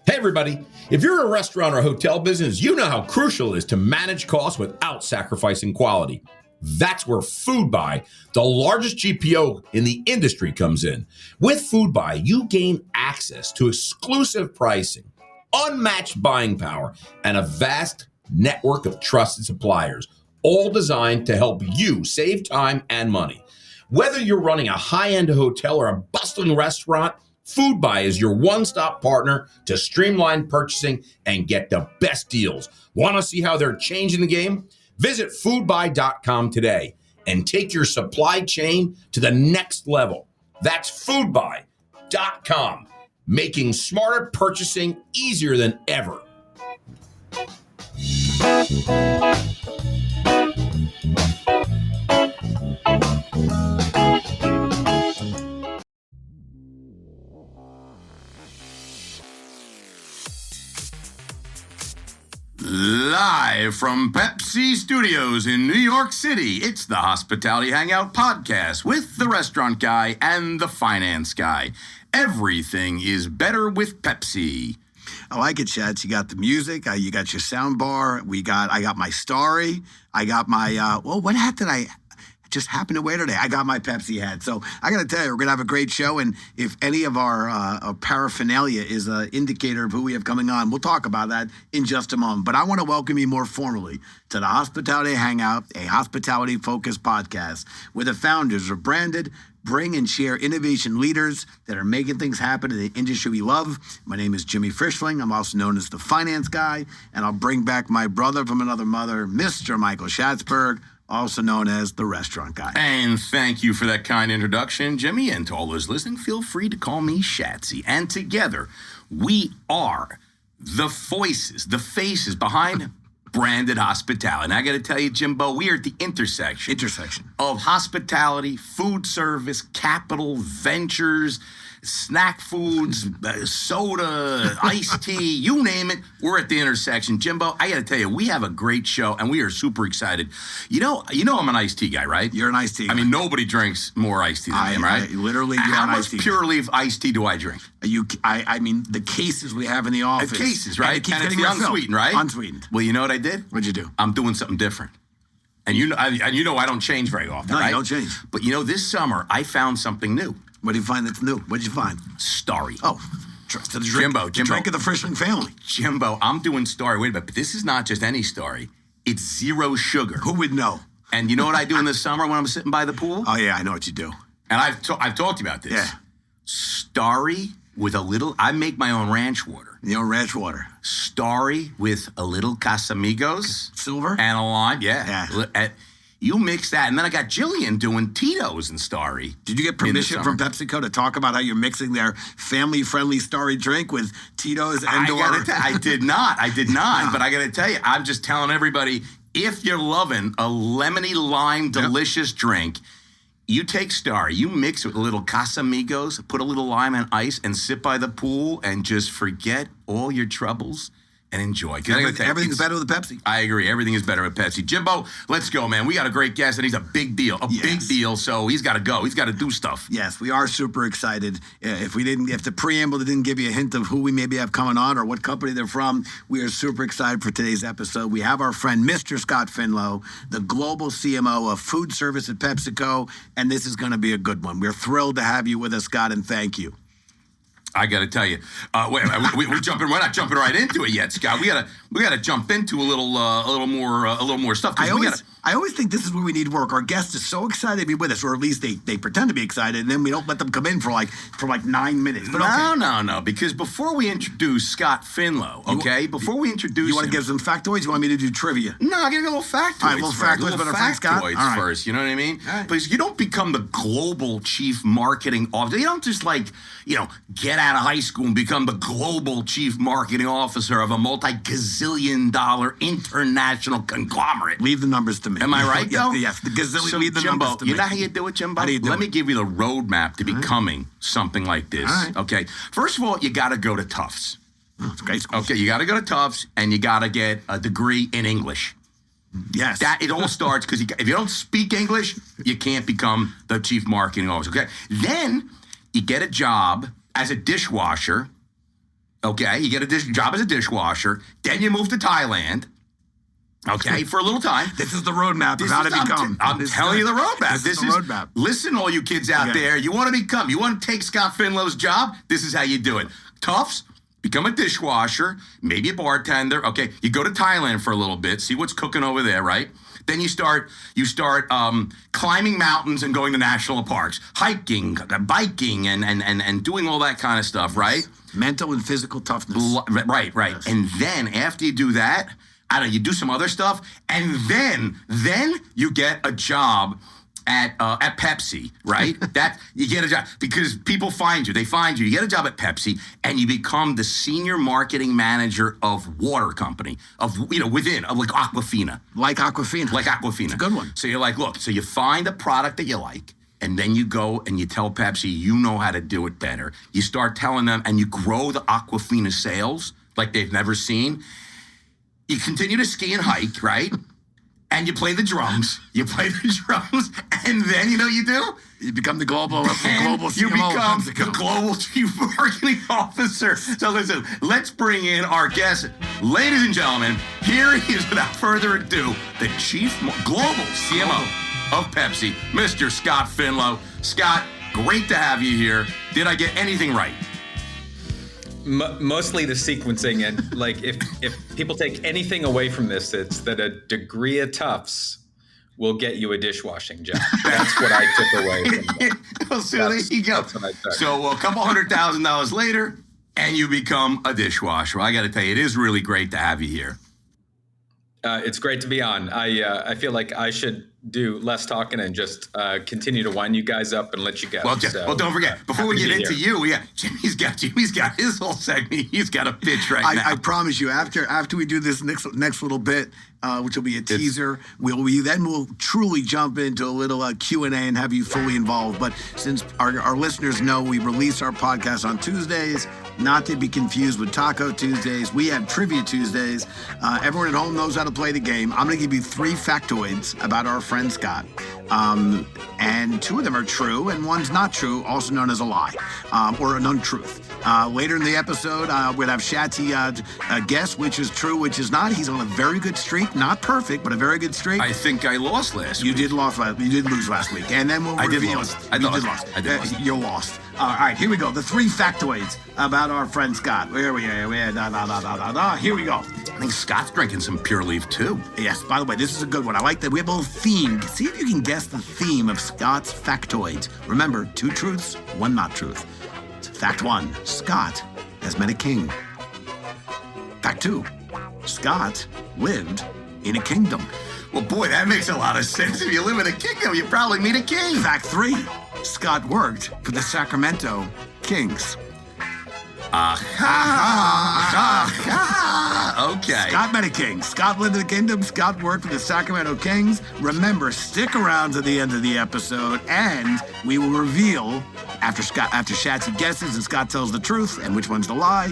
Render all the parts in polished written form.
Hey everybody, if you're a restaurant or hotel business, you know how crucial it is to manage costs without sacrificing quality. That's where FoodBuy, the largest GPO in the industry, comes in. With FoodBuy, you gain access to exclusive pricing, unmatched buying power, and a vast network of trusted suppliers, all designed to help you save time and money. Whether you're running a high-end hotel or a bustling restaurant, FoodBuy is your one-stop partner to streamline purchasing and get the best deals. Want to see how they're changing the game? Visit foodbuy.com today and take your supply chain to the next level. That's foodbuy.com, making smarter purchasing easier than ever. Live from Pepsi Studios in New York City, it's the Hospitality Hangout Podcast with the restaurant guy and the finance guy. Everything is better with Pepsi. I like it, Chad. You got the music. You got your sound bar. I got my story. I got my, what hat did I just happen to wear today? I got my Pepsi hat. So I got to tell you, we're going to have a great show. And if any of our paraphernalia is an indicator of who we have coming on, we'll talk about that in just a moment. But I want to welcome you more formally to the Hospitality Hangout, a hospitality-focused podcast where the founders are branded, bring and share innovation leaders that are making things happen in the industry we love. My name is Jimmy Frischling. I'm also known as the finance guy. And I'll bring back my brother from another mother, Mr. Michael Schatzberg, also known as the restaurant guy. And thank you for that kind introduction, Jimmy. And to all those listening, feel free to call me Shatsy. And together, we are the voices, the faces behind branded hospitality. And I got to tell you, Jimbo, we are at the intersection of hospitality, food service, capital, ventures, snack foods, soda, iced tea, you name it. We're at the intersection. Jimbo, I got to tell you, we have a great show, and we are super excited. You know I'm an iced tea guy, right? You're an iced tea guy. I mean, nobody drinks more iced tea than I am, right? Literally, how much Pure Leaf iced tea do I drink? I mean, the cases we have in the office. Cases, right? And it's the unsweetened, right? Unsweetened. Well, you know what I did? What'd you do? I'm doing something different. And you know I don't change very often, right? No, you don't change. But this summer, I found something new. What did you find that's new? What did you find? Starry. Oh, the drink, Jimbo. Drink of the Frischling family. Jimbo, I'm doing Starry. Wait a minute, but this is not just any Starry. It's zero sugar. Who would know? And you know what I do in the summer when I'm sitting by the pool? Oh, yeah, I know what you do. And I've talked to you about this. Yeah. Starry with a little, I make my own ranch water. Your own ranch water. Starry with a little Casamigos. Silver? And a lime, yeah. You mix that, and then I got Jillian doing Tito's and Starry. Did you get permission from PepsiCo to talk about how you're mixing their family-friendly Starry drink with Tito's and I did not. But I got to tell you, I'm just telling everybody, if you're loving a lemony lime delicious drink, you take Starry, you mix it with a little Casamigos, put a little lime and ice, and sit by the pool and just forget all your troubles and enjoy. Everything's better with Pepsi. I agree. Everything is better with Pepsi. Jimbo, let's go, man. We got a great guest, and he's a big deal. Big deal, so he's got to go. He's got to do stuff. Yes, we are super excited. If the preamble didn't give you a hint of who we maybe have coming on or what company they're from, we are super excited for today's episode. We have our friend, Mr. Scott Finlow, the global CMO of food service at PepsiCo, and this is going to be a good one. We're thrilled to have you with us, Scott, and thank you. I got to tell you, we're jumping. We're not jumping right into it yet, Scott. We gotta jump into a little more stuff. I always think this is where we need work. Our guest is so excited to be with us, or at least they pretend to be excited, and then we don't let them come in for like 9 minutes. But No. Because before we introduce Scott Finlow, you want to give some factoids? You want me to do trivia? No, I got to get a little factoids. All right, little factoids first. You know what I mean? Right. Because you don't become the global chief marketing officer. You don't just get out of high school and become the global chief marketing officer of a multi-gazillion-dollar international conglomerate. Leave the numbers to me. Am I right, though? Yes, the gazillion. Leave the numbers to me. You know how you do it, Jimbo? How do you do Let me give you the roadmap to becoming something like this. All right. Okay. First of all, you got to go to Tufts. Oh, it's a great school. Okay, you got to go to Tufts, and you got to get a degree in English. Yes. It all starts because if you don't speak English, you can't become the chief marketing officer. Okay. Then You get a job as a dishwasher. Okay, you get a job as a dishwasher. Then you move to Thailand. Okay, for a little time. This is the roadmap of how to become. I'm telling you the roadmap. This is the roadmap. Listen, all you kids out there, you want to take Scott Finlow's job? This is how you do it. Tufts, become a dishwasher, maybe a bartender. Okay, you go to Thailand for a little bit, see what's cooking over there, right? Then you start climbing mountains and going to national parks, hiking, biking, and doing all that kind of stuff, right? Mental and physical toughness. Right. Yes. And then after you do that, you do some other stuff, and then you get a job at Pepsi, right? That you get a job because people find you. They find you. You get a job at Pepsi, and you become the senior marketing manager of water company like Aquafina. Like Aquafina. It's a good one. So you're like, look. So you find a product that you like, and then you go and you tell Pepsi you know how to do it better. You start telling them, and you grow the Aquafina sales like they've never seen. You continue to ski and hike, right? And you play the drums. And then you know what you do? You become the global CMO. You become the global chief marketing officer. So listen, let's bring in our guest. Ladies and gentlemen, here he is, without further ado, the global CMO of Pepsi, Mr. Scott Finlow. Scott, great to have you here. Did I get anything right? Mostly the sequencing, and like if people take anything away from this, it's that a degree of Tufts will get you a dishwashing job. That's what I took away from that. Well, so there you go. So a couple $100,000 later, and you become a dishwasher. Well, I got to tell you, it is really great to have you here. It's great to be on. I feel like I should do less talking and just continue to wind you guys up and let you go. Well, don't forget, before we get into you, Jimmy's got his whole segment. He's got a pitch now. I promise you, after we do this next little bit, which will be a teaser, we'll truly jump into a little Q&A and have you fully involved. But since our listeners know we release our podcast on Tuesdays, not to be confused with Taco Tuesdays, we have Trivia Tuesdays. Everyone at home knows how to play the game. I'm going to give you 3 factoids about our friend Scott. And 2 of them are true, and one's not true, also known as a lie, or an untruth. Later in the episode, we'll have Shatsy guess which is true, which is not. He's on a very good streak. Not perfect, but a very good streak. I think I lost last week. You did lose last week. And then we'll reveal it. I did lose. You're lost. All right, here we go. The 3 factoids about our friend Scott. Where are we? Here we go. I think Scott's drinking some Pure Leaf too. Yes, by the way, this is a good one. I like that. We have a little theme. See if you can guess the theme of Scott's factoids. Remember, 2 truths, 1 not truth. Fact 1, Scott has met a king. Fact 2, Scott lived in a kingdom. Well, boy, that makes a lot of sense. If you live in a kingdom, you probably meet a king. Fact 3, Scott worked for the Sacramento Kings. Okay. Scott met a king. Scott lived in the kingdom. Scott worked for the Sacramento Kings. Remember, stick around to the end of the episode, and we will reveal, after Shatsy guesses and Scott tells the truth and which one's the lie,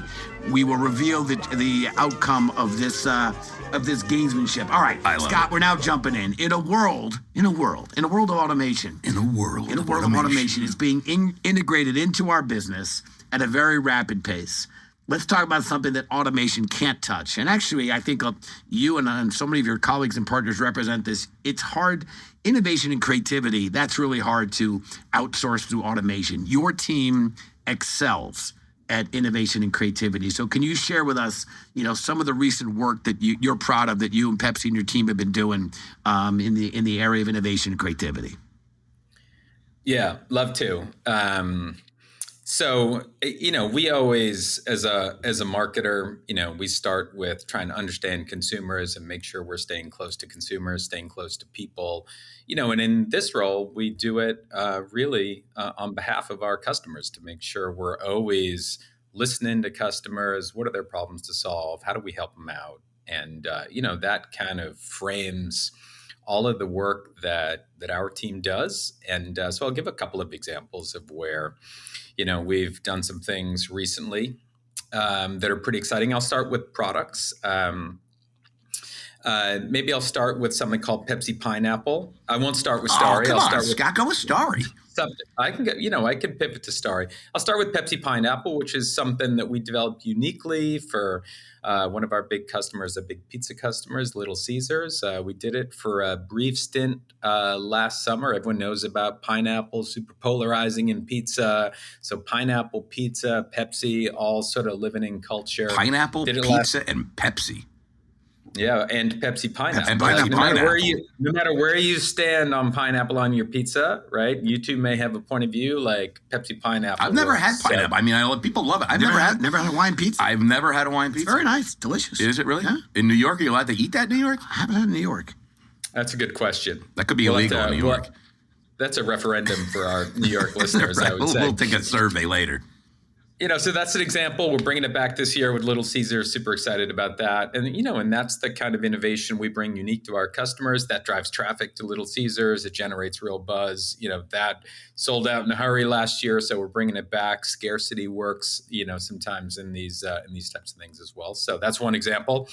we will reveal the outcome of this gamesmanship. All right, Scott, we're now jumping in a world of automation. In a world of automation is being integrated into our business at a very rapid pace. Let's talk about something that automation can't touch. And actually, I think you and so many of your colleagues and partners represent this. It's hard. Innovation and creativity, that's really hard to outsource through automation. Your team excels at innovation and creativity. So can you share with us, some of the recent work that you're proud of that you and Pepsi and your team have been doing in the area of innovation and creativity? Yeah, love to. So, we always, as a marketer, we start with trying to understand consumers and make sure we're staying close to consumers, staying close to people, and in this role, we do it really on behalf of our customers to make sure we're always listening to customers. What are their problems to solve? How do we help them out? And, that kind of frames all of the work that our team does. And so I'll give a couple of examples of where we've done some things recently that are pretty exciting. I'll start with products. Maybe I'll start with something called Pepsi Pineapple. I won't start with Starry. I'll start with Scott. Go with Starry. something I can get, I can pivot to story. I'll start with Pepsi Pineapple, which is something that we developed uniquely for one of our big customers, a big pizza customers, Little Caesars. We did it for a brief stint last summer. Everyone knows about pineapple, super polarizing in pizza. So pineapple, pizza, Pepsi, all sort of living in culture. Pineapple, pizza, and Pepsi. Yeah, and Pepsi Pineapple. And Pepsi Pineapple. No matter where you stand on pineapple on your pizza, right? You two may have a point of view like Pepsi Pineapple. I've never had pineapple. I mean, people love it. I've never had Hawaiian pizza. I've never had Hawaiian pizza. It's very nice, delicious. Is it really? Yeah. In New York, are you allowed to eat that in New York? I haven't had it in New York. That's a good question. That could be illegal in New York. That's a referendum for our New York listeners, I would say. We'll take a survey later. So that's an example. We're bringing it back this year with Little Caesars. Super excited about that. And, and that's the kind of innovation we bring unique to our customers that drives traffic to Little Caesars. It generates real buzz. That sold out in a hurry last year. So we're bringing it back. Scarcity works, sometimes in these types of things as well. So that's one example.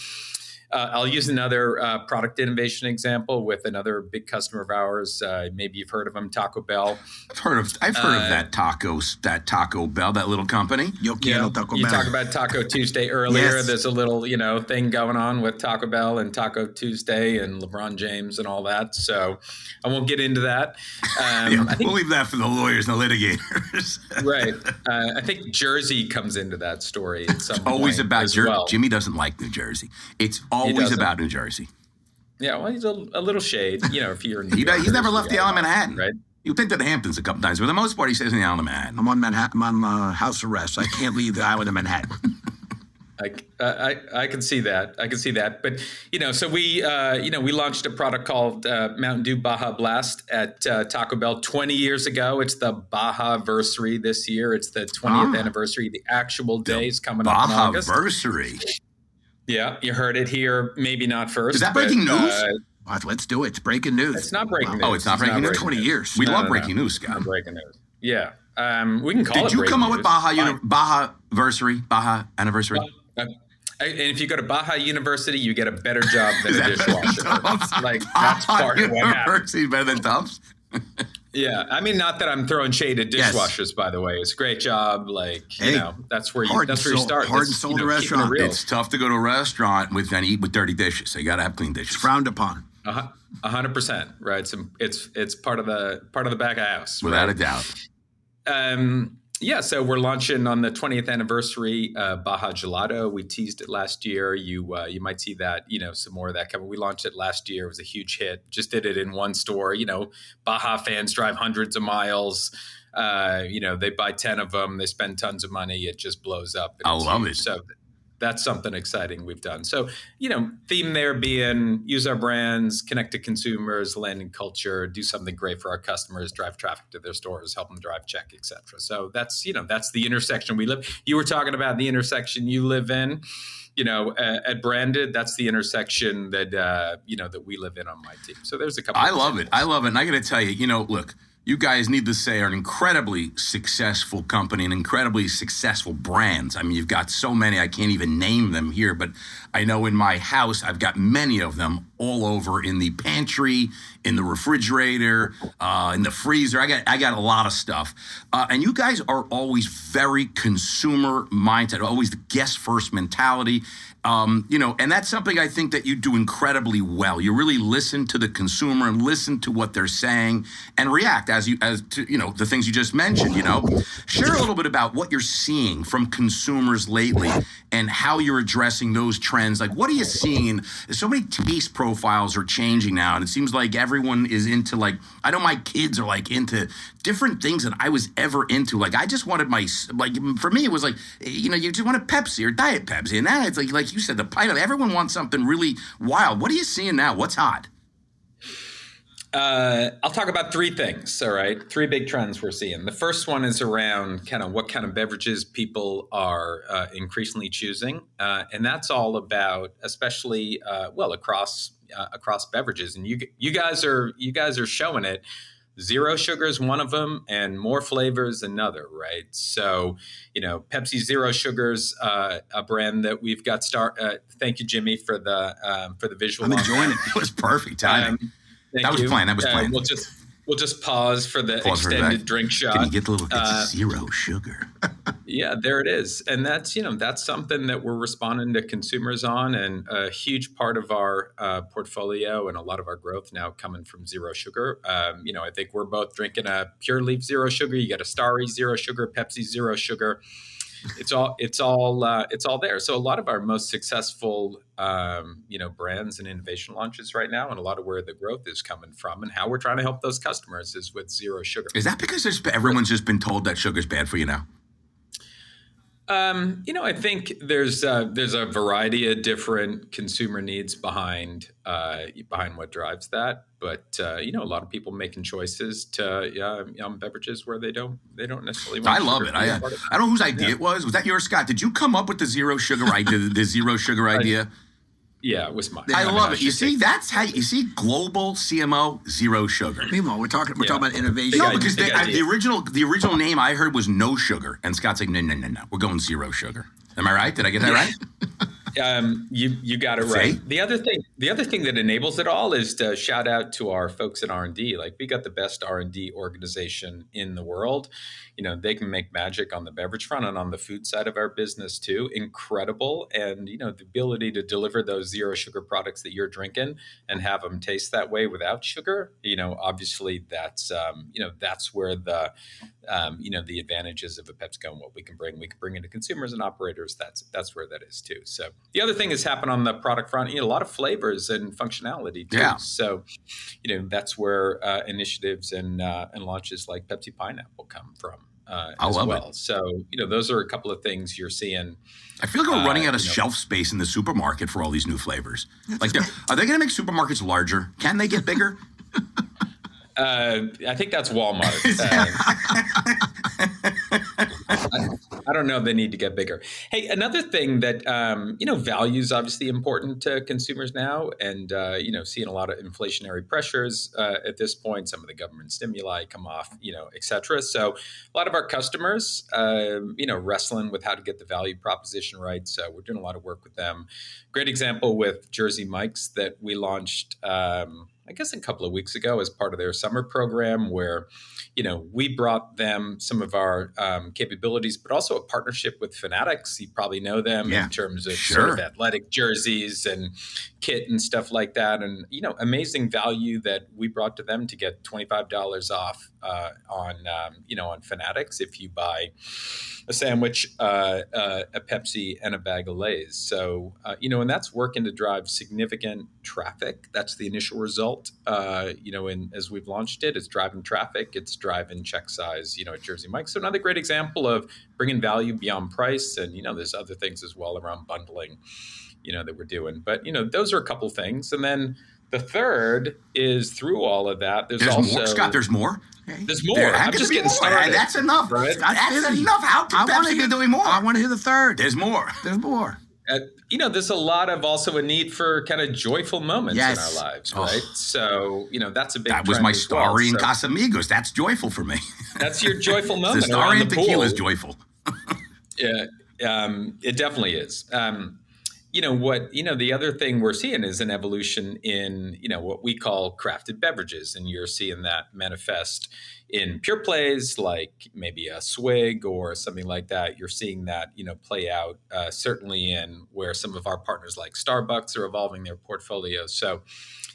I'll use another product innovation example with another big customer of ours. Maybe you've heard of them, Taco Bell. I've heard of that Taco Bell, that little company. Yo quiero Taco Bell. You talked about Taco Tuesday earlier. Yes. There's a little, thing going on with Taco Bell and Taco Tuesday and LeBron James and all that. So I won't get into that. We'll leave that for the lawyers and the litigators. Right. I think Jersey comes into that story at some point. Always about Jersey. Well. Jimmy doesn't like New Jersey. It's always about New Jersey. Yeah, well, he's a little shade, if you're in New York. He's never left the Island of Manhattan. Right. You've been to the Hamptons a couple times. For the most part, he stays in the Island of Manhattan. I'm on Manhattan. I'm on house arrest. I can't leave the Island of Manhattan. I can see that. But, so we launched a product called Mountain Dew Baja Blast at Taco Bell 20 years ago. It's the Baja-versary this year. It's the 20th anniversary. The actual day is coming up in August. Baja-versary. Yeah, you heard it here. Maybe not first. Is that breaking news? Let's do it. It's breaking neuse. It's not breaking news. Oh, it's not breaking news? 20 years. We love breaking news, Scott. Not breaking news. Yeah. We can call it Did you come up with Baja anniversary? And if you go to Baja University, you get a better job than a dishwasher. That's part of what happened. University better than Tufts? Yeah, I mean, not that I'm throwing shade at dishwashers, by the way. It's a great job. That's where you start. Hard and sold a restaurant. It's tough to go to a restaurant and eat with dirty dishes. So you got to have clean dishes. It's frowned upon. 100%, right? It's part of the back of house, without a doubt. So we're launching on the 20th anniversary Baja Gelato. We teased it last year. You might see that, some more of that coming. We launched it last year. It was a huge hit. Just did it in one store. Baja fans drive hundreds of miles. They buy 10 of them. They spend tons of money. It just blows up. I love it. So that's something exciting we've done. So, theme there being use our brands, connect to consumers, land in culture, do something great for our customers, drive traffic to their stores, help them drive check, et cetera. So that's the intersection we live. You were talking about the intersection you live in, at Branded. That's the intersection that, that we live in on my team. So there's a couple. I love it. And I got to tell you, look, you guys, need to say, are an incredibly successful company and incredibly successful brands. I mean, you've got so many, I can't even name them here, but I know in my house, I've got many of them all over in the pantry, in the refrigerator, in the freezer. I got a lot of stuff. And you guys are always very consumer mindset, always the guest first mentality. And that's something I think that you do incredibly well. You really listen to the consumer and listen to what they're saying and react as to the things you just mentioned. Share a little bit about what you're seeing from consumers lately and how you're addressing those trends. Like, what are you seeing? So many taste profiles are changing now, and it seems like everyone is into, I know my kids are into different things that I was ever into. I just wanted for me, it was you just want a Pepsi or Diet Pepsi, and that it's like you said, the pineapple. Everyone wants something really wild. What are you seeing now? What's hot? I'll talk about three things. All right. Three big trends we're seeing. The first one is around kind of what kind of beverages people are increasingly choosing. And that's all about, especially, across beverages. And you guys are showing it. Zero sugar is one of them, and more flavors another, right? So, Pepsi Zero Sugar's a brand that we've got. Thank you, Jimmy, for the visual. I'm enjoying it. It was perfect timing. That was planned. We'll just pause for the Pause for extended that. drink shot. Can you get a little zero sugar? Yeah, there it is. And that's something that we're responding to consumers on, and a huge part of our portfolio and a lot of our growth now coming from zero sugar. I think we're both drinking a Pure Leaf zero sugar. You got a Starry zero sugar, Pepsi zero sugar. It's all there. So a lot of our most successful, brands and innovation launches right now, and a lot of where the growth is coming from, and how we're trying to help those customers is with zero sugar. Is that because everyone's just been told that sugar's bad for you now? I think there's a variety of different consumer needs behind what drives that, but a lot of people making choices to beverages where they don't necessarily want I love sugar it. to be a I part of don't know whose idea it was. Was that yours, Scott? Did you come up with the zero sugar idea? The zero sugar idea? Yeah, it was mine. I love it. You see, that's how you see global CMO zero sugar. Meanwhile, we're talking about innovation. No, because the original name I heard was no sugar, and Scott's like, no, we're going zero sugar. Am I right? Did I get that right? You got it right. The other thing that enables it all is to shout out to our folks at R&D. Like, we got the best R&D organization in the world. They can make magic on the beverage front and on the food side of our business too. Incredible. And, the ability to deliver those zero sugar products that you're drinking and have them taste that way without sugar, obviously that's where the advantages of a PepsiCo and what we can bring into consumers and operators. That's where that is too. So the other thing has happened on the product front, a lot of flavors and functionality too. Yeah. So, that's where initiatives and launches like Pepsi Pineapple come from. I love it. So, those are a couple of things you're seeing. I feel like we're running out of shelf space in the supermarket for all these new flavors. Like, are they going to make supermarkets larger? Can they get bigger? I think that's Walmart. I don't know if they need to get bigger. Hey, another thing that, value is obviously important to consumers now, and, seeing a lot of inflationary pressures at this point, some of the government stimuli come off, et cetera. So a lot of our customers, wrestling with how to get the value proposition right. So we're doing a lot of work with them. Great example with Jersey Mike's that we launched, I guess a couple of weeks ago as part of their summer program, where, we brought them some of our capabilities, but also a partnership with Fanatics. You probably know them in terms of sort of athletic jerseys and kit and stuff like that. And, amazing value that we brought to them to get $25 off on Fanatics if you buy a sandwich, a Pepsi, and a bag of Lay's. So, and that's working to drive significant traffic. That's the initial result. And as we've launched it, it's driving traffic, it's driving check size, at Jersey Mike's. So another great example of bringing value beyond price. And, there's other things as well around bundling, that we're doing. But, those are a couple things. And then the third is through all of that, there's also more. Scott, there's more. There's more. I'm just getting started. That's enough. Right? That's enough. How can Pepsi be doing more? I want to hear the third. There's more. There's more. There's a lot of also a need for kind of joyful moments in our lives, right? So, that's a big That was my Starry and so, Casamigos. That's joyful for me. That's your joyful moment. The Starry and tequila is joyful. Yeah, it definitely is. The other thing we're seeing is an evolution in, what we call crafted beverages. And you're seeing that manifest in pure plays, like maybe a swig or something like that. You're seeing that, play out certainly in where some of our partners like Starbucks are evolving their portfolios. So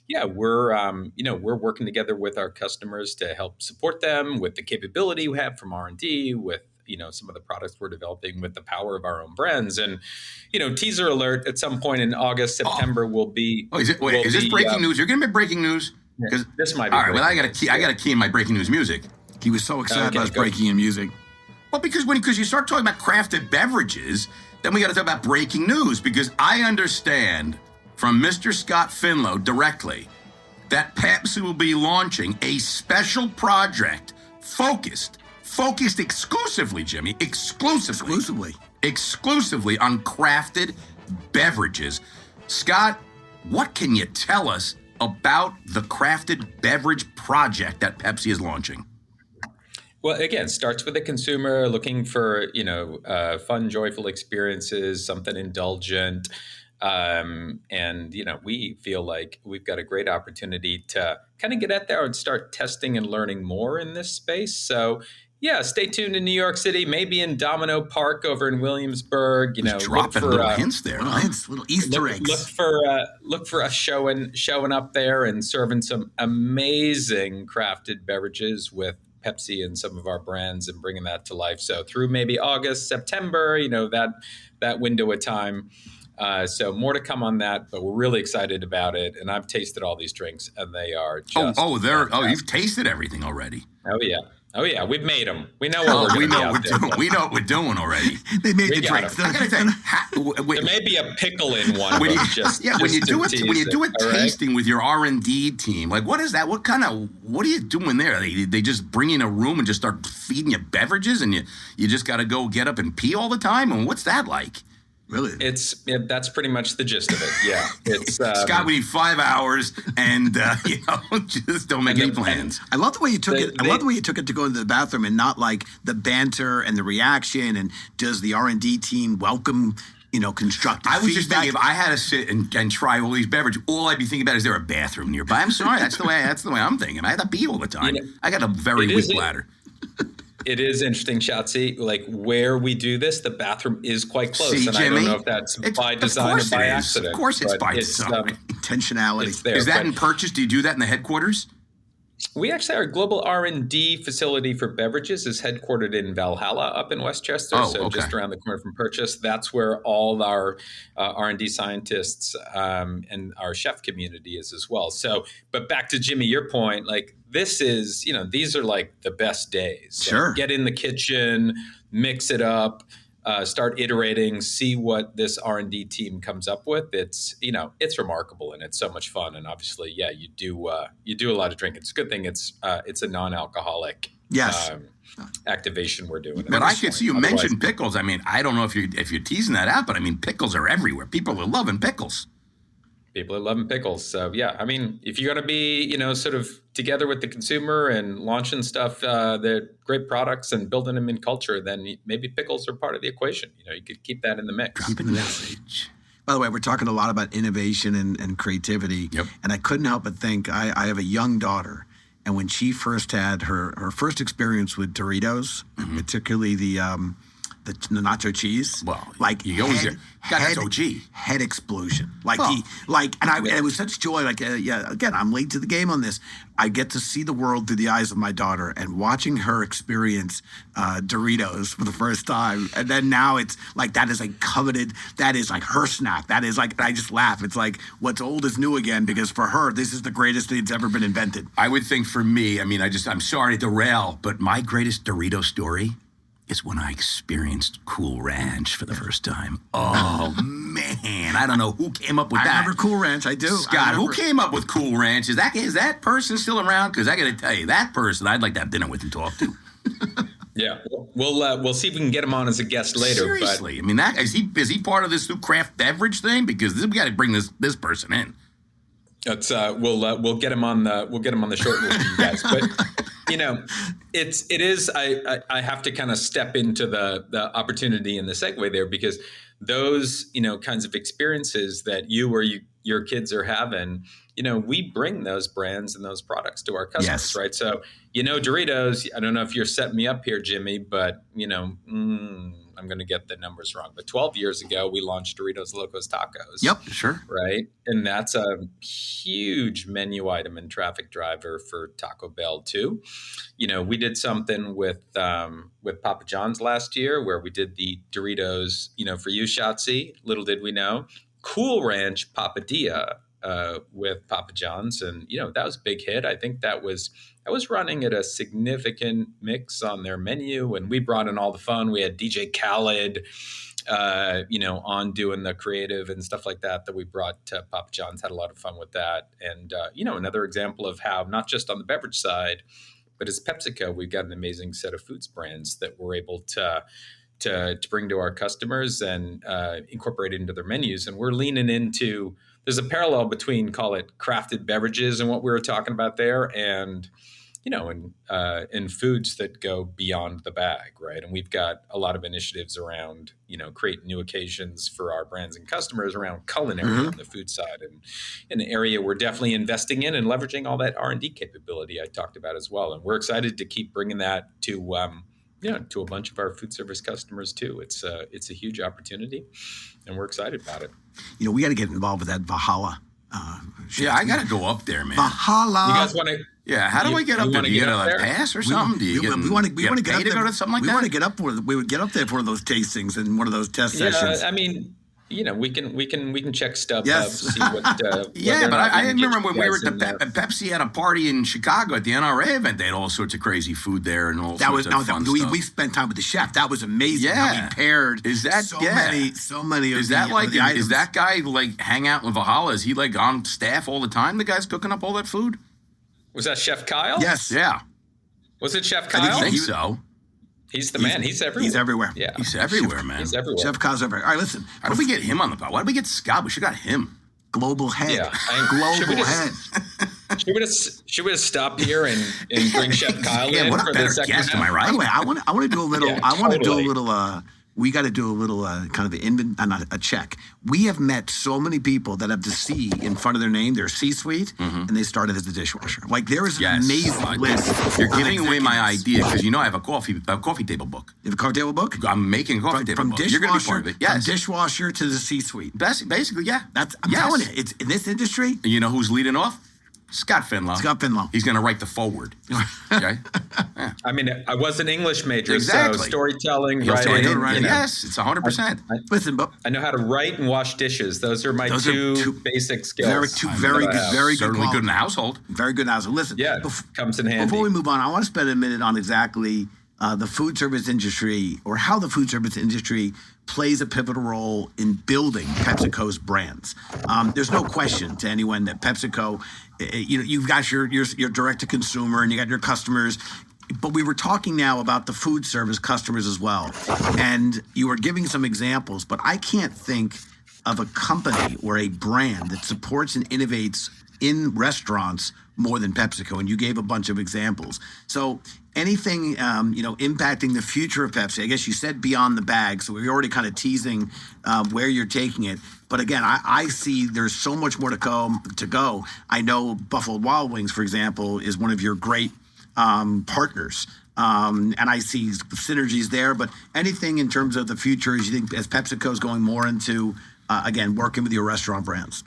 yeah, we're working together with our customers to help support them with the capability we have from R&D, with some of the products we're developing, with the power of our own brands. And, teaser alert, at some point in August, September will be. Oh, is this breaking news? You're going to be breaking news? Yeah, this might be. All right, well, I got to key in my breaking news music. He was so excited about breaking in music. Well, because you start talking about crafted beverages, then we got to talk about breaking news, because I understand from Mr. Scott Finlow directly that Pepsi will be launching a special project focused exclusively, Jimmy, exclusively on crafted beverages. Scott, what can you tell us about the crafted beverage project that Pepsi is launching? Well, again, starts with the consumer looking for, fun, joyful experiences, something indulgent. And, we feel like we've got a great opportunity to kind of get out there and start testing and learning more in this space. So, yeah, stay tuned in New York City, maybe in Domino Park over in Williamsburg. Just dropping little hints there. Little hints, little Easter eggs. Look for us showing up there and serving some amazing crafted beverages with Pepsi and some of our brands and bringing that to life. So through maybe August, September, that window of time. So more to come on that, but we're really excited about it. And I've tasted all these drinks, and they are just you've tasted everything already. Oh yeah, we've made them. We know what we're doing. We know what we're doing already. They made the drinks. I gotta say, there may be a pickle in one. When you do a tasting with your R&D team, like what is that? What are you doing there? They just bring you in a room and just start feeding you beverages, and you just got to go get up and pee all the time. And what's that like? Really? That's pretty much the gist of it. Yeah. It's Scott, we need 5 hours, and just don't make any plans. I love the way you took it. I love the way you took it to go into the bathroom and not like the banter and the reaction. And does the R&D team welcome constructive feedback? I was just thinking, if I had to sit and try all these beverages, all I'd be thinking about is there a bathroom nearby? I'm sorry, that's the way I'm thinking. I have to pee all the time. I got a very weak bladder. It is interesting, Shotzi, like where we do this, the bathroom is quite close. See, and Jimmy, I don't know if that's by design or by accident. Of course it's by design. Intentionality. There, is that in purchase? Do you do that in the headquarters? We actually, our global R&D facility for beverages is headquartered in Valhalla up in Westchester, just around the corner from Purchase. That's where all our R&D scientists and our chef community is as well. So, but back to Jimmy, your point, like this is, these are like the best days. Sure. Like, get in the kitchen, mix it up. Start iterating, see what this R&D team comes up with. It's remarkable and it's so much fun. And obviously, yeah, you do a lot of drinking. It's a good thing it's a non-alcoholic activation we're doing. But I could see you mentioned pickles. I mean, I don't know if you're teasing that out, but I mean, pickles are everywhere. People are loving pickles. People are loving pickles. So yeah, I mean, if you're going to be, sort of together with the consumer and launching stuff, they're great products and building them in culture, then maybe pickles are part of the equation. You could keep that in the mix. Dropping the message. By the way, we're talking a lot about innovation and creativity. Yep. And I couldn't help but think, I have a young daughter. And when she first had her first experience with Doritos, particularly the nacho cheese. Well, like you always that's OG. Head explosion. And it was such joy. Again, I'm late to the game on this. I get to see the world through the eyes of my daughter, and watching her experience Doritos for the first time. And then now it's like that is like coveted. That is like her snack. That is like, I just laugh. It's like what's old is new again, because for her, this is the greatest thing that's ever been invented. I would think for me, I mean, I'm sorry to derail, but my greatest Dorito story is when I experienced Cool Ranch for the first time. Oh, man. I don't know who came up with that. I remember Cool Ranch. I do. Scott, who came up with Cool Ranch? Is that person still around? Because I got to tell you, that person I'd like to have dinner with and talk to. Yeah. We'll see if we can get him on as a guest later. Seriously. I mean, is he part of this new craft beverage thing? Because we got to bring this person in. That's we'll get him on the short list for you guys. But it is I have to kind of step into the opportunity and the segue there, because those kinds of experiences that you or your kids are having, we bring those brands and those products to our customers, yes. Right? So Doritos. I don't know if you're setting me up here, Jimmy, but I'm going to get the numbers wrong, but 12 years ago, we launched Doritos Locos Tacos. Yep, sure. Right. And that's a huge menu item and traffic driver for Taco Bell too. We did something with Papa John's last year where we did the Doritos, for you, Shotzi. Little did we know, Cool Ranch Papadilla with Papa John's. And, that was a big hit. I think that was running at a significant mix on their menu, and we brought in all the fun. We had DJ Khaled, on doing the creative and stuff like that we brought to Papa John's. Had a lot of fun with that. And, another example of how, not just on the beverage side, but as PepsiCo, we've got an amazing set of foods brands that we're able to bring to our customers and incorporate into their menus. And we're leaning into, there's a parallel between, call it crafted beverages and what we were talking about there, and in foods that go beyond the bag, right? And we've got a lot of initiatives around, create new occasions for our brands and customers around culinary on the food side, and an area we're definitely investing in and leveraging all that R&D capability I talked about as well. And we're excited to keep bringing that to a bunch of our food service customers too. It's a huge opportunity, and we're excited about it. We got to get involved with that Valhalla. Yeah, I got to go up there, man. Valhalla. You guys want to? Yeah, how do I get up there? Do you get a pass or something? Do you we want to get up to go to something like that? We want to get up for. We would get up there for one of those tastings and one of those test sessions. Yeah, I mean, we can check stuff. Yes. See what, yeah, but I remember when we were at Pepsi had a party in Chicago at the NRA event. They had all sorts of crazy food there and all sorts of fun stuff. We spent time with the chef. That was amazing. Yeah. How he paired so many of the items. Is that guy like hang out with Valhalla? Is he like on staff all the time? The guy's cooking up all that food? Was that Chef Kyle? Yes. Yeah. Was it Chef Kyle? I think so. He's the man. He's everywhere. He's everywhere. Yeah. He's everywhere, man. He's everywhere. Chef Kyle's everywhere. All right, listen. How did we get him on the pod? Why did we get Scott? We should have got him. Global head. Yeah. Global head. Should we have stopped here and bring Chef Kyle in what for a the better second guest, half? am I right? By the way, I want to do a little. Yeah, I want to do a totally. little. We got to do a little kind of a check. We have met so many people that have the C in front of their name, their C-suite, and they started as a dishwasher. Like there is an amazing list. You're giving away my idea because I have a coffee table book. You have a coffee table book? I'm making a coffee table book. You're going to be part of it. Yes. From dishwasher to the C-suite. Basically, yeah. I'm telling you, it's in this industry. And you know who's leading off? Scott Finlow. He's going to write the foreword. Okay? Yeah. I mean, I was an English major, Exactly. so storytelling, Storytelling, writing. Yes, it's 100%. Listen, but I know how to write and wash dishes. Those are my two basic skills. Very good. Certainly good in the household. Very good household. Listen, Yeah, comes in handy. Before we move on, I want to spend a minute on exactly the food service industry, or how the food service industry plays a pivotal role in building PepsiCo's brands. There's no question to anyone that PepsiCo, you've got your direct to consumer and you got your customers. But we were talking now about the food service customers as well. And you were giving some examples, but I can't think of a company or a brand that supports and innovates in restaurants more than PepsiCo. And you gave a bunch of examples. So anything, impacting the future of Pepsi, I guess you said beyond the bag. So we're already kind of teasing where you're taking it. But again, I see there's so much more to go. I know Buffalo Wild Wings, for example, is one of your great partners. And I see synergies there, but anything in terms of the future, as you think, as PepsiCo is going more into, again, working with your restaurant brands?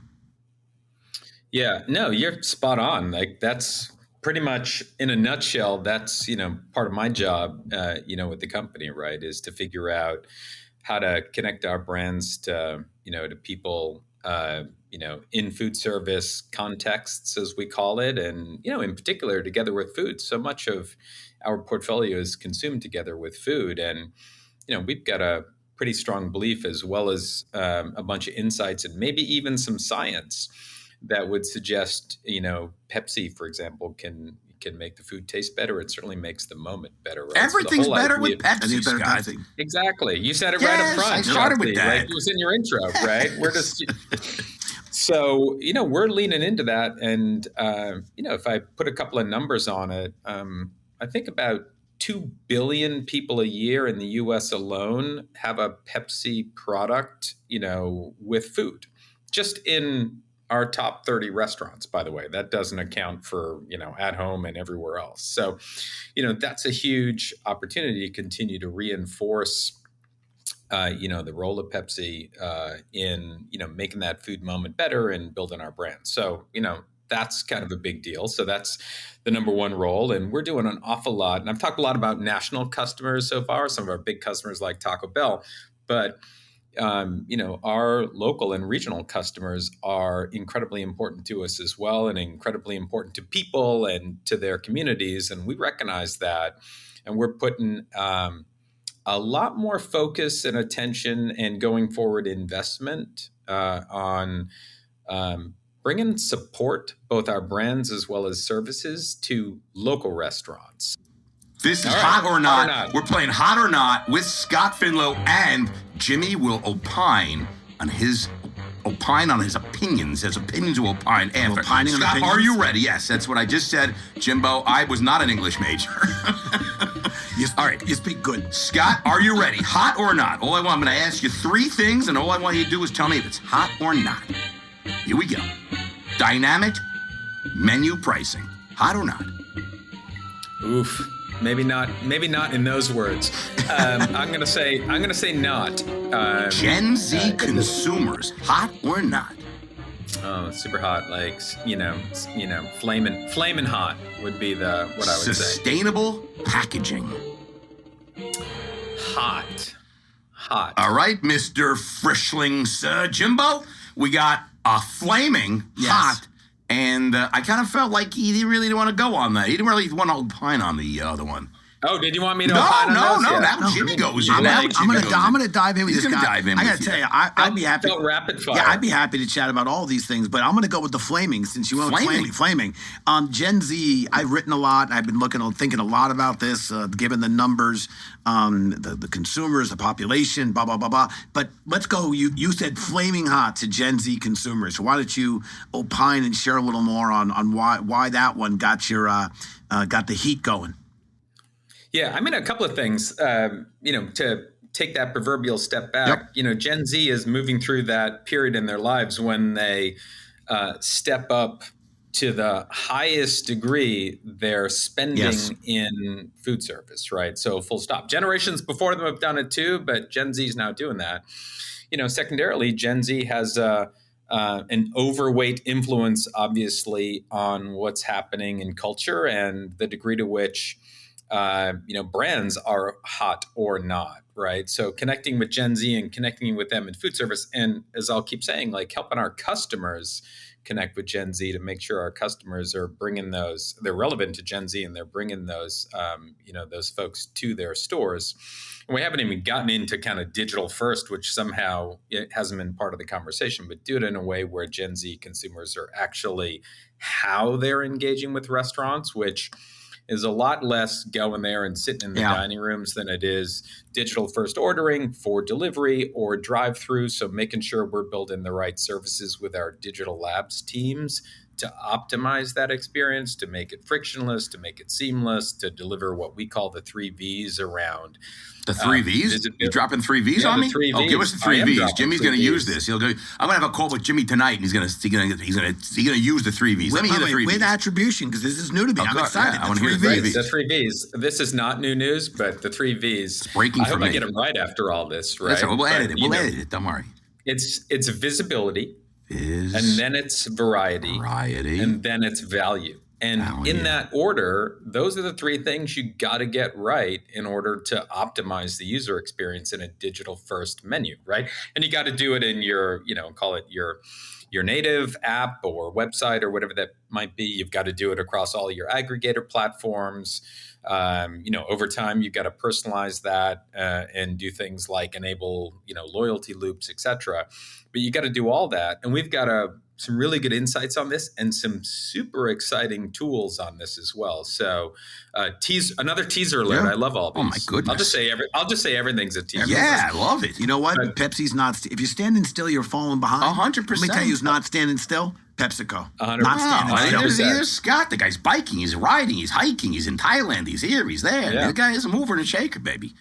Yeah, no, you're spot on. Like that's pretty much in a nutshell. That's, part of my job, with the company, right, is to figure out how to connect our brands to, to people, in food service contexts, as we call it. And, in particular, together with food. So much of our portfolio is consumed together with food. And, we've got a pretty strong belief, as well as a bunch of insights and maybe even some science that would suggest, Pepsi, for example, can make the food taste better. It certainly makes the moment better. Right? Everything's better with Pepsi, Scott. Pepsi. Exactly. You said it right up front. I started with that. Right? It was in your intro, right? We're just so we're leaning into that, and if I put a couple of numbers on it, I think about 2 billion people a year in the U.S. alone have a Pepsi product, with food, just in our top 30 restaurants, by the way. That doesn't account for, at home and everywhere else. So, that's a huge opportunity to continue to reinforce, the role of Pepsi in, making that food moment better and building our brand. So, that's kind of a big deal. So that's the number one role. And we're doing an awful lot. And I've talked a lot about national customers so far, some of our big customers like Taco Bell, but our local and regional customers are incredibly important to us as well, and incredibly important to people and to their communities. And we recognize that. And we're putting a lot more focus and attention and going forward investment on bringing support, both our brands as well as services, to local restaurants. This is All right. Hot or Not. Hot or Not. We're playing Hot or Not with Scott Finlow, and Jimmy will opine on his opine on his opinions. His opinions will opine after. Opining on Scott, opinions? are you ready? Yes, that's what I just said. Jimbo, I was not an English major. All right. You speak good. Scott, are you ready? Hot or not? I'm going to ask you 3 things, and all I want you to do is tell me if it's hot or not. Here we go. Dynamic menu pricing. Hot or not? Oof. Maybe not in those words. I'm gonna say not. Gen Z consumers, hot or not? Oh, super hot, like flaming hot would be what I would say. Sustainable packaging. Hot. All right, Mr. Frischling's Jimbo, we got a flaming hot. And I kind of felt like he really didn't want to go on that. He didn't really want to opine on the other one. Oh, did you want me to opine on those? No. Yeah. Now Jimmy goes. I'm gonna dive in with this guy. Dive in I gotta with tell you. you, I'd be happy. Don't rapid fire. Yeah, I'd be happy to chat about all these things, but I'm gonna go with the flaming since you went with flaming. Gen Z, I've written a lot. I've been thinking a lot about this, given the numbers, the consumers, the population, blah blah blah blah. But let's go. You said flaming hot to Gen Z consumers. So why don't you opine and share a little more on why that one got got the heat going? Yeah, I mean, a couple of things, to take that proverbial step back. Yep. Gen Z is moving through that period in their lives when they step up to the highest degree their spending in food service, right? So full stop. Generations before them have done it too, but Gen Z is now doing that. Secondarily, Gen Z has an overweight influence, obviously, on what's happening in culture and the degree to which brands are hot or not, right? So connecting with Gen Z and connecting with them in food service, and as I'll keep saying, like helping our customers connect with Gen Z to make sure our customers are bringing they're relevant to Gen Z and they're bringing those folks to their stores. And we haven't even gotten into kind of digital first, which somehow it hasn't been part of the conversation, but do it in a way where Gen Z consumers are actually how they're engaging with restaurants, which is a lot less going there and sitting in the dining rooms than it is digital first ordering for delivery or drive-through. So making sure we're building the right services with our digital labs teams to optimize that experience, to make it frictionless, to make it seamless, to deliver what we call the 3 V's around. The 3 V's? You're dropping 3 V's on me? Oh, give us the 3 V's. Jimmy's going to use this. I'm going to have a call with Jimmy tonight, and he's going to use the 3 V's. Let me hear the 3 V's. With attribution, because this is new to me. I'm excited. I want to hear the 3 V's. The 3 V's. This is not new news, but the 3 V's. It's breaking for me. I hope I get them right after all this, right? We'll edit it. We'll edit it. Don't worry. It's visibility, and then it's variety, and then it's value. And in that order, those are the 3 things you got to get right in order to optimize the user experience in a digital first menu, right? And you got to do it in your, call it your native app or website or whatever that might be. You've got to do it across all your aggregator platforms. Over time, you've got to personalize that and do things like enable, loyalty loops, et cetera. But you got to do all that. And we've got some really good insights on this and some super exciting tools on this as well. So another teaser alert. Yeah. I love all these. Oh my goodness. I'll just say everything's a teaser. Yeah, I love it. You know what? Pepsi's not, if you're standing still, you're falling behind. 100%. Let me tell you who's not standing still. PepsiCo. 100%. Not standing still. There's Scott. The guy's biking. He's riding. He's hiking. He's in Thailand. He's here. He's there. Yeah. The guy is a mover and a shaker, baby.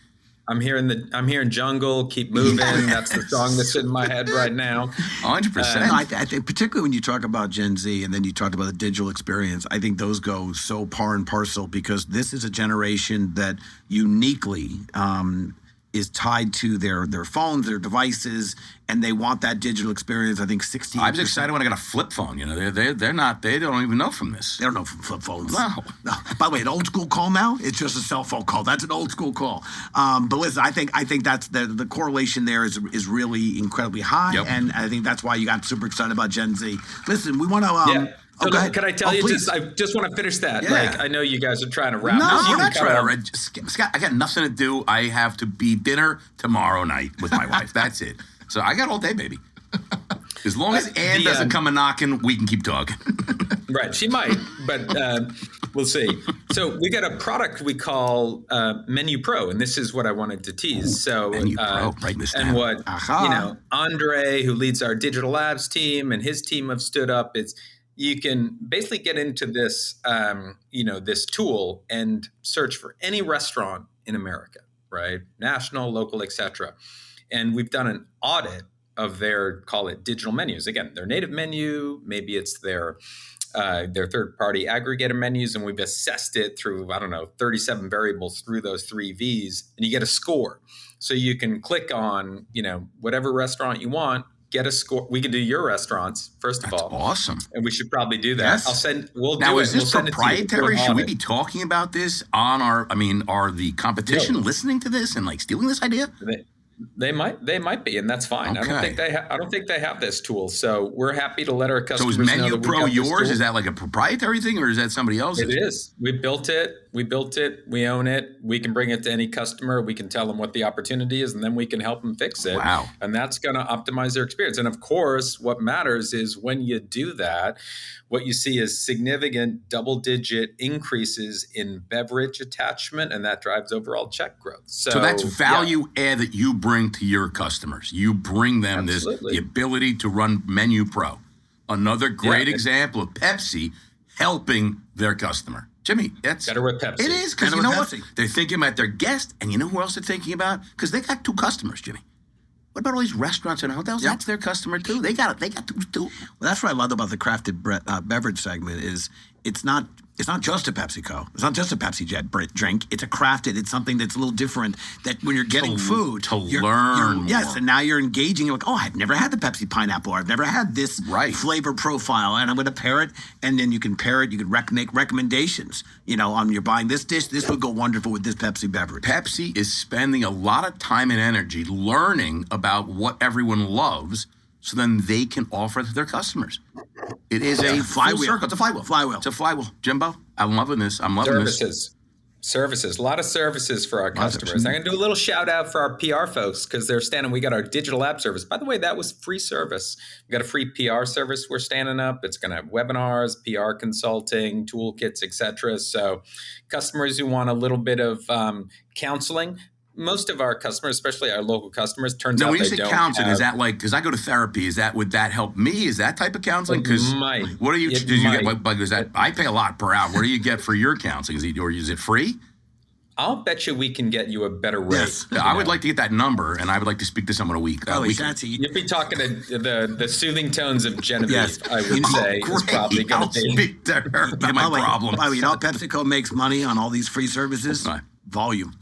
I'm hearing Jungle, Keep Moving. That's the song that's in my head right now. 100%. I think particularly when you talk about Gen Z and then you talk about the digital experience, I think those go so par and parcel because this is a generation that uniquely is tied to their phones, their devices, and they want that digital experience. I think 60%. I was excited when I got a flip phone. They don't even know from this. They don't know from flip phones. No. By the way, an old school call now, it's just a cell phone call. That's an old school call. But listen, I think that's the correlation there is really incredibly high, and I think that's why you got super excited about Gen Z. Listen, we want to. So can I tell you? I just want to finish that. Yeah. I know you guys are trying to wrap. No, I'm not trying to. Scott, I got nothing to do. I have to be dinner tomorrow night with my wife. That's it. So I got all day, baby. As long as Ann doesn't come a knocking, we can keep talking. Right. She might, but we'll see. So we got a product we call Menu Pro, and this is what I wanted to tease. So Menu Pro, write this down. And what Andre, who leads our digital labs team, and his team have stood up is you can basically get into this, this tool and search for any restaurant in America, right? National, local, etc. And we've done an audit of their, call it digital menus. Again, their native menu, maybe it's their third-party aggregator menus, and we've assessed it through, 37 variables through those 3 Vs, and you get a score. So you can click on, whatever restaurant you want, get a score. We can do your restaurants, first of all. That's awesome. And we should probably do that. Yes. Now, is this proprietary? Should we be talking about this on are the competition listening to this and like stealing this idea? They might be, and that's fine. Okay. I don't think they have this tool, so we're happy to let our customers know. So is Menu Pro yours? Is that like a proprietary thing, or is that somebody else's? It is. We built it. We own it. We can bring it to any customer. We can tell them what the opportunity is, and then we can help them fix it. Wow. And that's going to optimize their experience. And of course, what matters is when you do that, what you see is significant double-digit increases in beverage attachment, and that drives overall check growth. So that's value add that you bring to your customers. You bring them the ability to run Menu Pro. Another great example of Pepsi helping their customer. Jimmy, that's better with Pepsi. It is, because you know what? They're thinking about their guest, and you know who else they're thinking about? Because they got 2 customers, Jimmy. What about all these restaurants and hotels? Yep. That's their customer too. They got two. Well, that's what I love about the crafted beverage segment is it's not just a PepsiCo. It's not just a Pepsi Jet drink. It's a crafted. It's something that's a little different. That when you're getting food to learn. Yes, and now you're engaging. You're like, oh, I've never had the Pepsi pineapple. Or I've never had this flavor profile, and I'm going to pair it. And then you can pair it. You can make recommendations. You're buying this dish. This would go wonderful with this Pepsi beverage. Pepsi is spending a lot of time and energy learning about what everyone loves, so then they can offer it to their customers. It is a flywheel. It's a flywheel. It's a flywheel. Jimbo, I'm loving this. Services. A lot of services for our customers. I'm going to do a little shout out for our PR folks because they're standing. We got our digital app service. By the way, that was free service. We got a free PR service we're standing up. It's going to have webinars, PR consulting, toolkits, etc. So customers who want a little bit of counseling, most of our customers, especially our local customers, turns out they don't. When you say counseling, is that like, because I go to therapy, would that help me? Is that type of counseling? Because what do you get? I pay a lot per hour. What do you get for your counseling? Is it free? I'll bet you we can get you a better rate. Yes. I would like to get that number, and I would like to speak to someone a week. You'd be talking to the soothing tones of Genevieve, I would say. Is probably going to be. I'll speak to her. My problem. By the way, PepsiCo makes money on all these free services? Volume.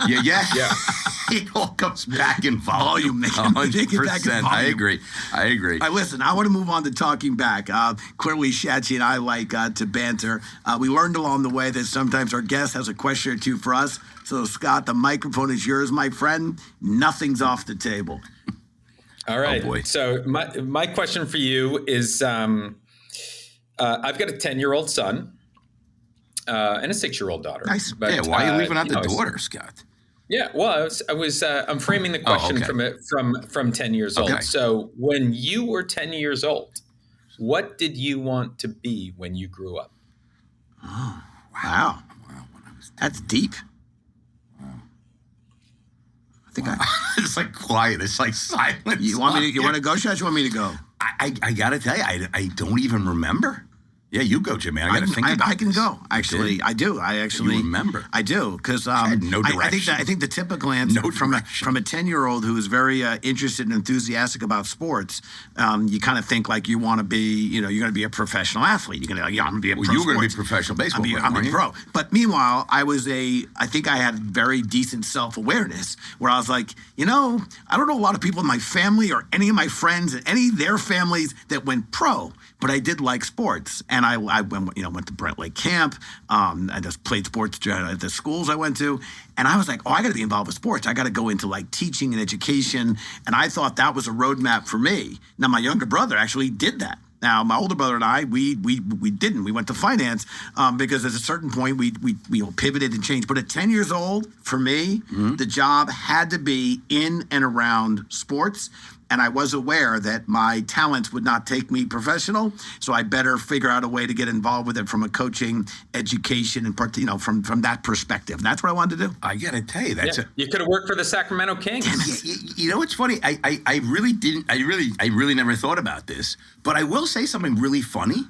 Yeah. It all comes back in volume. 100%. I agree. Listen, I want to move on to talking back. Clearly, Shachi and I like to banter. We learned along the way that sometimes our guest has a question or two for us. So, Scott, the microphone is yours, my friend. Nothing's off the table. All right. Oh, boy. So my question for you is I've got a 10-year-old son. And a 6-year-old daughter. Nice. Why are you leaving out the daughter, Scott? Yeah, well, I'm framing the question from 10 years old. So when you were 10 years old, what did you want to be when you grew up? Oh, wow. That's deep. Wow. I think it's like quiet. It's like silence. You want to go, Shachi? You want me to go? I got to tell you, I don't even remember. Yeah, you go, Jimmy. I got to think about I can go. Actually, I do. You remember? I do, because I think the typical answer from a 10-year-old who is very interested and enthusiastic about sports, you kind of think like you want to be, you're going to be a professional athlete. You're going to be a pro. You're going to be a professional baseball player. I'm a pro. But meanwhile, I think I had very decent self-awareness where I was like, I don't know a lot of people in my family or any of my friends and any of their families that went pro, but I did like sports. And I went to Brent Lake Camp. I just played sports at the schools I went to. And I was like, I got to be involved with sports. I got to go into like teaching and education. And I thought that was a roadmap for me. Now, my younger brother actually did that. Now, my older brother and I, we didn't. We went to finance because at a certain point we pivoted and changed. But at 10 years old, for me, the job had to be in and around sports. and I was aware that my talents would not take me professional, so I better figure out a way to get involved with it from a coaching, education, and from that perspective. And that's what I wanted to do. I got to tell you, you could have worked for the Sacramento Kings. You know what's funny? I really never thought about this, but I will say something really funny.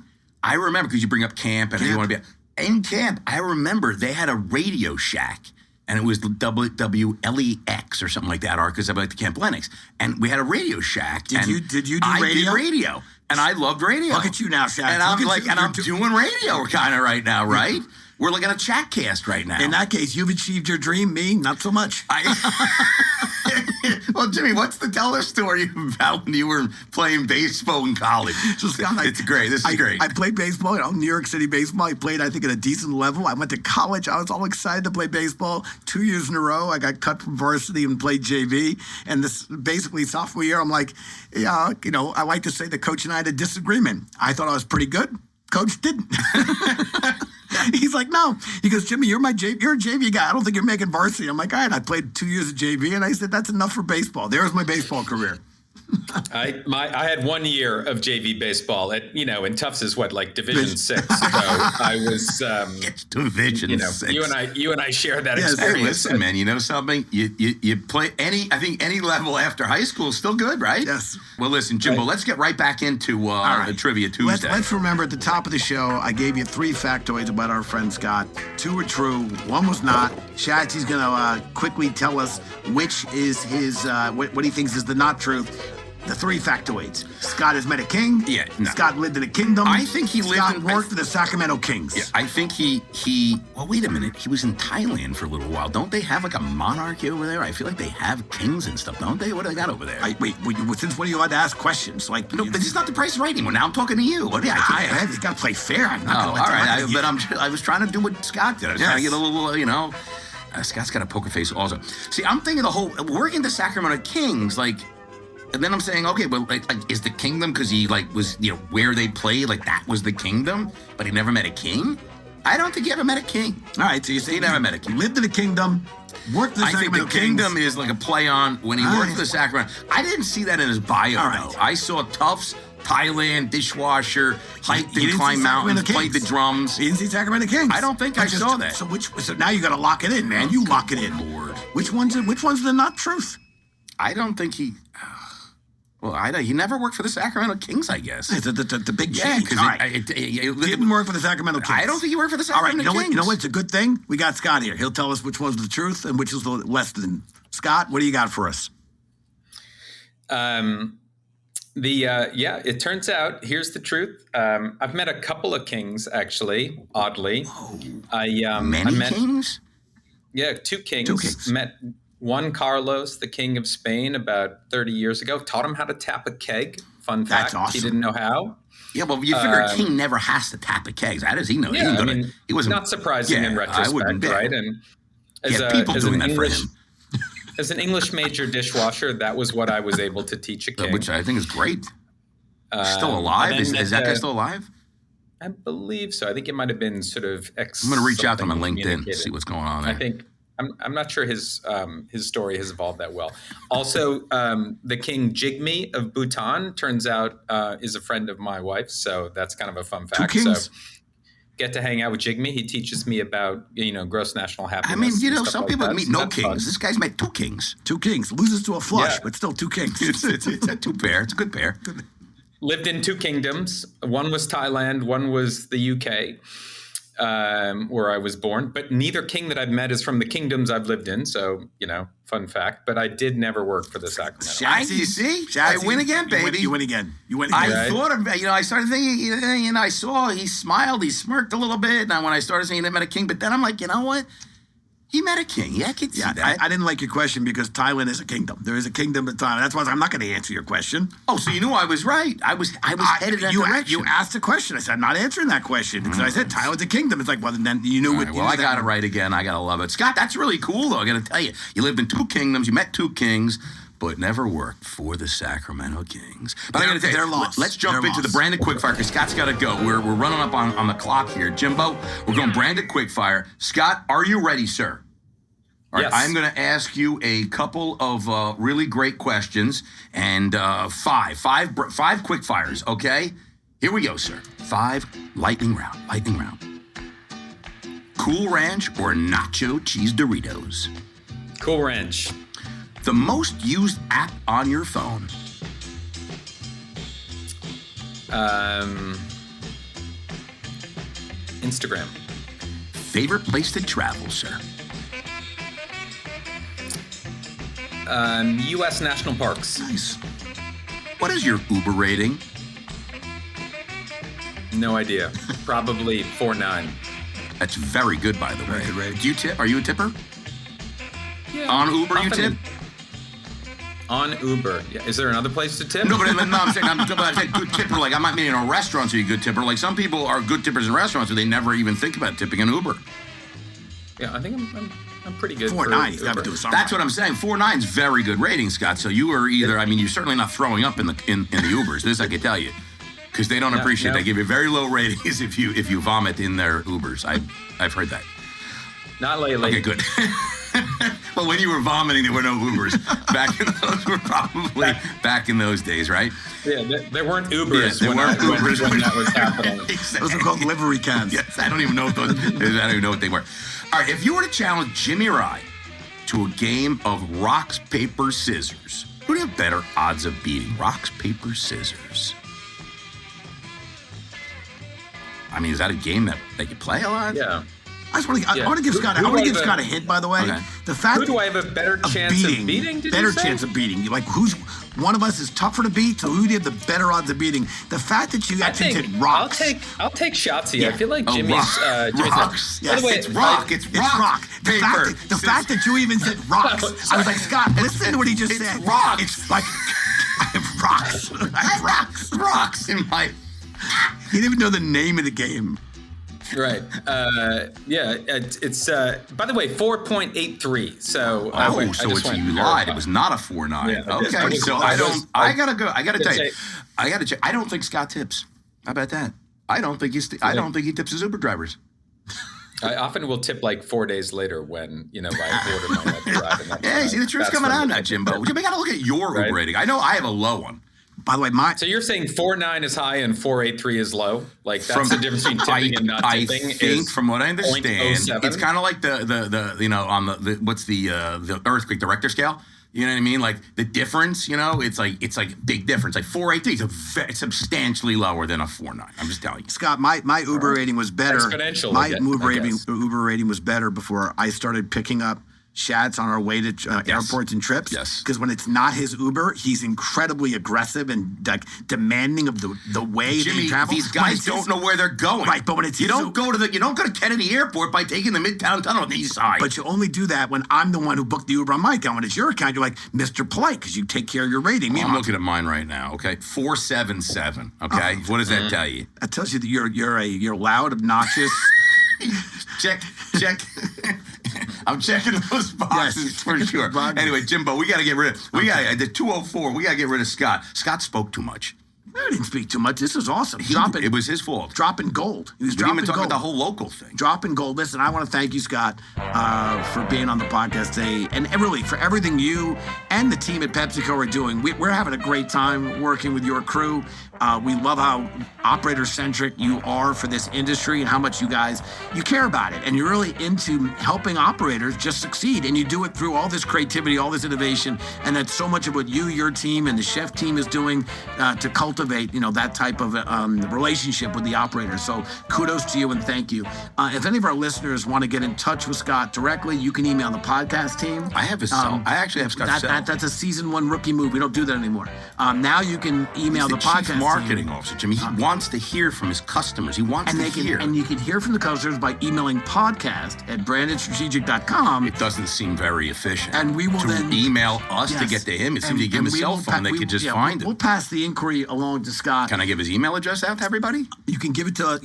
I remember, because you bring up camp and you want to be in camp. I remember they had a Radio Shack, and it was WLEX or something like that, because I like the Camp Lennox. And we had a Radio Shack. Did you do radio? I did radio, and I loved radio. Look at you now, Shaq. And I'm doing radio kind of right now, right? We're like on a chat cast right now. In that case, you've achieved your dream. Me, not so much. Well, Jimmy, tell us story about when you were playing baseball in college. So, Scott, it's great. This is great. I played baseball, New York City baseball. I played, I think, at a decent level. I went to college. I was all excited to play baseball. 2 years in a row, I got cut from varsity and played JV. And this basically sophomore year, I'm like, I like to say the coach and I had a disagreement. I thought I was pretty good. Coach didn't. He's like, no. He goes, Jimmy, you're a JV guy. I don't think you're making varsity. I'm like, all right. I played 2 years of JV, and I said, that's enough for baseball. There's my baseball career. I had 1 year of JV baseball at in Tufts is Division 6. So I was it's Division 6. You and I share that experience. Hey, listen, man, you know something? You play any level after high school is still good, right? Yes. Well, listen, Jimbo, let's get right back into the Trivia Tuesday. Let's remember at the top of the show, I gave you 3 factoids about our friend Scott. 2 were true, 1 was not. Shatsy's going to quickly tell us which is his what he thinks is the not truth. The 3 factoids. Scott has met a king. Yeah. No. Scott lived in a kingdom. I think he Scott worked for the Sacramento Kings. Yeah, I think he. Well, wait a minute. He was in Thailand for a little while. Don't they have a monarchy over there? I feel like they have kings and stuff, don't they? What do they got over there? Wait. Since when are you allowed to ask questions? No, but it's not the Price is Right anymore. Now I'm talking to you. What? You got to play fair. I'm not all right. I was trying to do what Scott did. I was trying to get a little, Scott's got a poker face also. See, I'm thinking the whole working the Sacramento Kings, and then I'm saying, okay, well, is the kingdom because he was where they played, that was the kingdom, but he never met a king? I don't think he ever met a king. All right, so you say he never met a king. Lived in a kingdom, worked for the Sacramento Kings. I think the kingdom is a play on when he worked for the Sacramento. I didn't see that in his bio. All right. Though. I saw Tufts, Thailand, dishwasher, hiked and climbed mountains, played the drums. You didn't see Sacramento Kings. I don't think I saw that. So now you got to lock it in, man. You lock it in. Lord. Which one's the not truth? I don't think he. Well, he never worked for the Sacramento Kings, I guess. The big change. Yeah, because he didn't work for the Sacramento Kings. I don't think he worked for the Sacramento Kings. You know what? It's a good thing. We got Scott here. He'll tell us which one's the truth and which is the less than. Scott, what do you got for us? It turns out, here's the truth. I've met a couple of kings, actually, oddly. Oh, I met kings? Yeah, 2 kings. 2 kings. Met Juan Carlos, the king of Spain, about 30 years ago. Taught him how to tap a keg. Fun fact. That's awesome. He didn't know how. Yeah, well, you figure a king never has to tap a keg. How does he know? Yeah, he wasn't not surprising in retrospect, right? And people doing that for him. As an English major dishwasher, that was what I was able to teach a king. Which I think is great. Still alive? Is that guy still alive? I believe so. I think it might have been sort of I'm going to reach out to him on LinkedIn, see what's going on there. I think I'm not sure his story has evolved that well. Also, the King Jigme of Bhutan turns out is a friend of my wife, so that's kind of a fun fact. 2 kings. So get to hang out with Jigme. He teaches me about gross national happiness. I mean, some people meet no kings. Fun. This guy's met 2 kings. 2 kings loses to a flush, but still 2 kings. It's a 2 pair. It's a good pair. Lived in 2 kingdoms. One was Thailand. One was the UK. Where I was born, but neither king that I've met is from the kingdoms I've lived in. So, fun fact, but I did never work for the Sacramento. Shatsy, I win again, baby. You win again. I thought of, I started thinking, I saw, he smiled, he smirked a little bit. And when I started saying he met a king, but then I'm like, you know what? He met a king. Yeah, I could see that. I didn't like your question because Thailand is a kingdom. There is a kingdom in Thailand. That's why I'm not going to answer your question. Oh, so you knew I was right. I was headed that direction. You asked a question. I said, I'm not answering that question. Because I said, Thailand's a kingdom. It's like, well, then you knew what. Well, I got it right again. I got to love it. Scott, that's really cool, though. I got to tell you. You lived in 2 kingdoms. You met 2 kings. But never worked for the Sacramento Kings. But I got to tell you, they're lost. Let's jump into the branded quickfire because Scott's got to go. We're running up on the clock here. Jimbo, we're going branded quickfire. Scott, are you ready, sir? All right, Yes. I'm going to ask you a couple of really great questions and five quick fires, okay? Here we go, sir. 5 lightning round. Cool Ranch or Nacho Cheese Doritos? Cool Ranch. The most used app on your phone? Instagram. Favorite place to travel, sir? U.S. national parks. Nice. What is your Uber rating? No idea. Probably 4.9. That's very good, by the way. good rating. Do you tip? Are you a tipper? Yeah, On Uber, you often tip? On Uber. Yeah. Is there another place to tip? No, but I'm saying good tipper. Like, I'm not meaning in restaurants are you a good tipper. Like, some people are good tippers in restaurants, but they never even think about tipping an Uber. Yeah, I think I'm pretty good. 4.9. He's got to Uber. do something. That's what I'm saying. 4.9 is very good rating, Scott. So you are either. I mean, you're certainly not throwing up in the Ubers. This I can tell you, because they don't appreciate. no. They give you very low ratings if you vomit in their Ubers. I've heard that. Not lately. Okay, good. Well, when you were vomiting, there were no Ubers. Those were probably back in those days, right? Yeah, there weren't Ubers, there when, weren't I- when- Ubers when that was happening. Those are called livery cabs. Yes, I don't even know what they were. All right, if you were to challenge Jimmy or I to a game of rocks, paper, scissors, who do you have better odds of beating? Rocks, paper, scissors. I mean, is that a game that you play a lot? Yeah. I just want to. Yeah. I want to give Who- Scott. who I want do to I give have Scott a- a hint. By the way, Okay. the fact Who do I have a better of chance of beating? Did better you say? chance of beating. Like who's one of us is tougher to beat? So who do you have the better odds of beating? The fact that you I actually think hit rocks. I'll take Shotzi. Yeah. I feel like Oh, Jimmy's. Jimmy's rocks. By the Yes, way, It's rock. It's It's rock. The Paper. fact that you even said rocks. I was like, Scott, listen to what he just It's said. rocks. It's like I have rocks. I have rocks. Rocks in my. He didn't even know the name of the game. Right. Yeah. It's by the way, 4.83. So. You lied. It was not a 4.9. Yeah, Okay, so I gotta go. I gotta tell you. I gotta check. I don't think Scott tips. How about that? I don't think I don't think he tips his Uber drivers. I often will tip like 4 days later when I order my next ride. And that's Yeah, see, the truth's that's coming when out I now, tip. Jimbo. Jimbo, gotta look at your Right. Uber rating. I know I have a low one. By the way, So you're saying 4.9 is high and 4.83 is low? Like that's From- the difference between tipping and not I tipping? think, is from what I understand, 0.07? it's kind of like the on the what's the earthquake, the Richter scale. You know what I mean? Like the difference, it's like big difference. Like 4.83 it's substantially lower than a 4.9. I'm just telling you. Scott, my Uber rating was better. Exponential My again, Uber I rating, guess. Uber rating was better before I started picking up Shats on our way to airports and trips. Yes. Because when it's not his Uber, he's incredibly aggressive and like demanding of the way Jimmy, they travel. these guys don't know where they're going. Right, but when it's you his don't go to Kennedy Airport by taking the Midtown Tunnel on the east side. But you only do that when I'm the one who booked the Uber on my account. When it's your account, you're like Mr. Polite because you take care of your rating. I'm Meanwhile, looking at mine right now. Okay, 477. Okay, what does that tell you? that tells you that you're loud, obnoxious. Check. I'm checking those boxes Yes. for sure. Anyway, Jimbo, we got to get rid of. At the 204. We got to get rid of Scott. Scott spoke too much. I didn't speak too much. This was awesome. It was his fault. dropping gold. He was We didn't dropping even talk gold. about the whole local thing. Dropping gold. Listen, I want to thank you, Scott, for being on the podcast today, and really for everything you and the team at PepsiCo are doing. We're having a great time working with your crew. We love how operator-centric you are for this industry and how much you care about it, and you're really into helping operators just succeed, and you do it through all this creativity, all this innovation, and that's so much of what you, your team, and the chef team is doing to cultivate, that type of relationship with the operators. So kudos to you and thank you. If any of our listeners want to get in touch with Scott directly, you can email the podcast team. I have his cell. I actually have Scott's cell. That's a season 1 rookie move. We don't do that anymore. Now you can email He's the podcast chief marketing team. officer, Jimmy. He wants to hear from his customers. He wants And to they can, hear. and you can hear from the customers by emailing podcast@brandedstrategic.com. It doesn't seem very efficient. And we will to then email us to Yes. get to him. It seems And- you give him a and we cell will phone, they could just find We'll it. pass the inquiry along to Scott. Can I give his email address out to everybody? You can give it out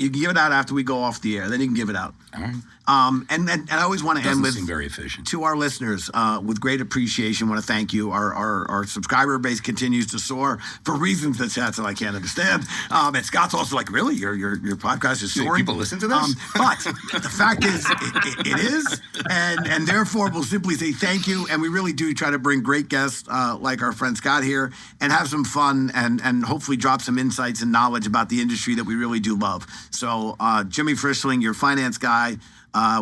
after we go off the air. Then you can give it out. All right. And I always want to end Doesn't with seem very efficient. to our listeners with great appreciation. Want to thank you. Our subscriber base continues to soar for reasons that I can't understand. And Scott's also like, really, your podcast is soaring. People listen to this, but the fact is, it is, and therefore we'll simply say thank you. And we really do try to bring great guests like our friend Scott here and have some fun and hopefully drop some insights and knowledge about the industry that we really do love. So Jimmy Frischling, your finance guy,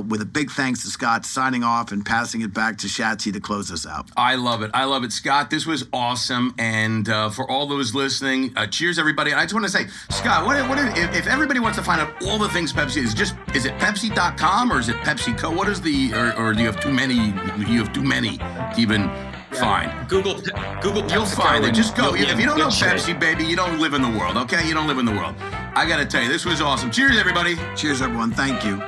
with a big thanks to Scott, signing off and passing it back to Shatsy to close us out. I love it, Scott. This was awesome, and for all those listening, cheers, everybody. I just want to say, Scott, if everybody wants to find out all the things Pepsi is it Pepsi.com or is it PepsiCo? What is the or do you have too many? You have too many to even find. Google. You'll find it. Just go. If you don't know Pepsi, baby, you don't live in the world. Okay, you don't live in the world. I got to tell you, this was awesome. Cheers, everybody. Cheers, everyone. Thank you.